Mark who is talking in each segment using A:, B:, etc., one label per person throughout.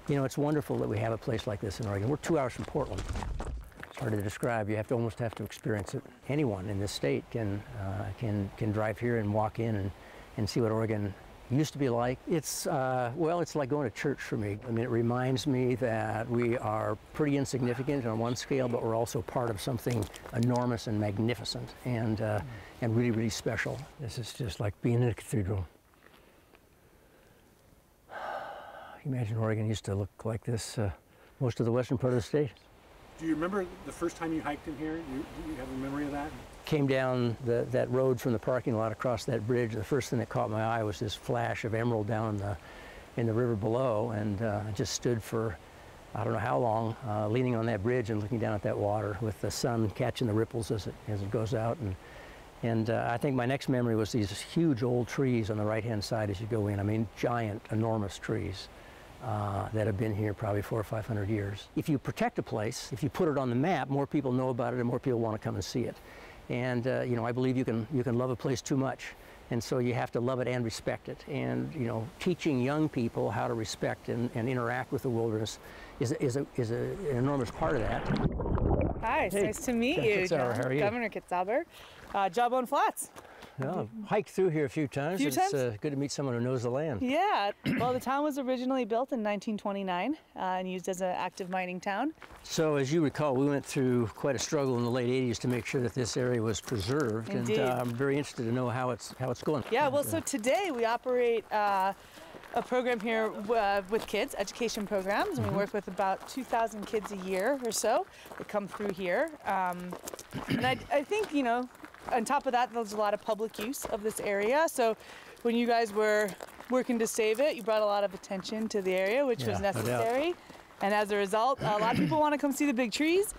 A: You know, it's wonderful that we have a place like this in Oregon. We're 2 hours from Portland. It's hard to describe. You almost have to experience it. Anyone in this state can drive here and walk in and see what Oregon used to be like. It's, well, it's like going to church for me. I mean, it reminds me that we are pretty insignificant on one scale, but we're also part of something enormous and magnificent and really, really special. This is just like being in a cathedral. Imagine Oregon used to look like this most of the western part of the state.
B: Do you remember the first time you hiked in here? Do you have a memory of that?
A: Came down that road from the parking lot across that bridge. The first thing that caught my eye was this flash of emerald down in the river below, and I just stood for I don't know how long, leaning on that bridge and looking down at that water with the sun catching the ripples as it goes out. And I think my next memory was these huge old trees on the right-hand side as you go in. I mean, giant, enormous trees. That have been here probably 400 or 500 years. If you protect a place, if you put it on the map, more people know about it and more people want to come and see it. And you know, I believe you can love a place too much, and so you have to love it and respect it. And you know, teaching young people how to respect and interact with the wilderness is an enormous part of that.
C: Hi, it's nice to meet you,
A: Kitzhaber. How are you?
C: Governor Kitzhaber, Jawbone Flats.
A: Well, I've hiked through here a few times. It's good to meet someone who knows the land.
C: Yeah, well, the town was originally built in 1929 and used as an active mining town.
A: So as you recall, we went through quite a struggle in the late 80s to make sure that this area was preserved.
C: Indeed.
A: And I'm very interested to know how it's going.
C: Yeah, well, so today we operate a program here with kids, education programs, and we work with about 2,000 kids a year or so that come through here. And I think, you know, on top of that, there's a lot of public use of this area. So when you guys were working to save it, you brought a lot of attention to the area, which was necessary. And as a result, a lot of people want to come see the big trees,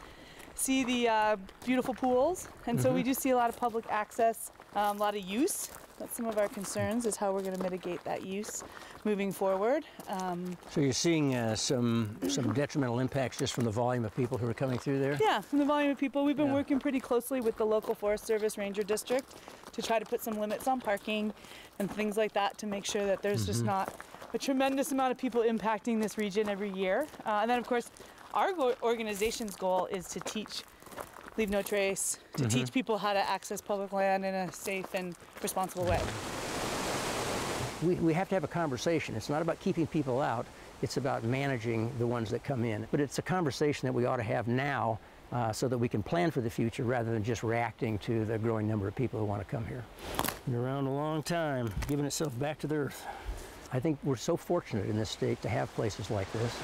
C: see the beautiful pools. And so we do see a lot of public access, a lot of use. That's some of our concerns, is how we're going to mitigate that use moving forward.
A: So you're seeing some detrimental impacts just from the volume of people who are coming through there?
C: Yeah, from the volume of people. We've been working pretty closely with the local Forest Service Ranger District to try to put some limits on parking and things like that to make sure that there's just not a tremendous amount of people impacting this region every year. And then, of course, our organization's goal is to teach Leave No Trace, to teach people how to access public land in a safe and responsible way.
A: We have to have a conversation. It's not about keeping people out, it's about managing the ones that come in. But it's a conversation that we ought to have now so that we can plan for the future rather than just reacting to the growing number of people who want to come here. Been around a long time, giving itself back to the earth. I think we're so fortunate in this state to have places like this.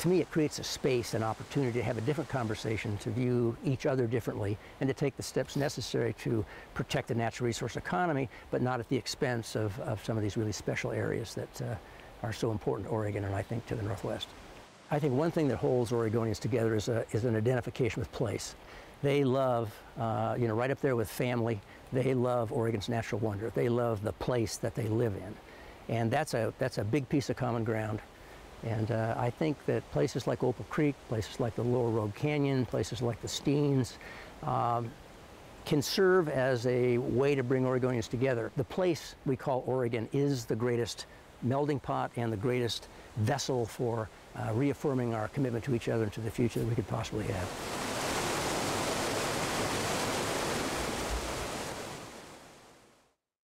A: To me, it creates a space, an opportunity to have a different conversation, to view each other differently, and to take the steps necessary to protect the natural resource economy, but not at the expense of some of these really special areas that are so important to Oregon and I think to the Northwest. I think one thing that holds Oregonians together is an identification with place. They love, you know, right up there with family, they love Oregon's natural wonder. They love the place that they live in. And that's a big piece of common ground. And I think that places like Opal Creek, places like the Lower Rogue Canyon, places like the Steens can serve as a way to bring Oregonians together. The place we call Oregon is the greatest melding pot and the greatest vessel for reaffirming our commitment to each other and to the future that we could possibly have.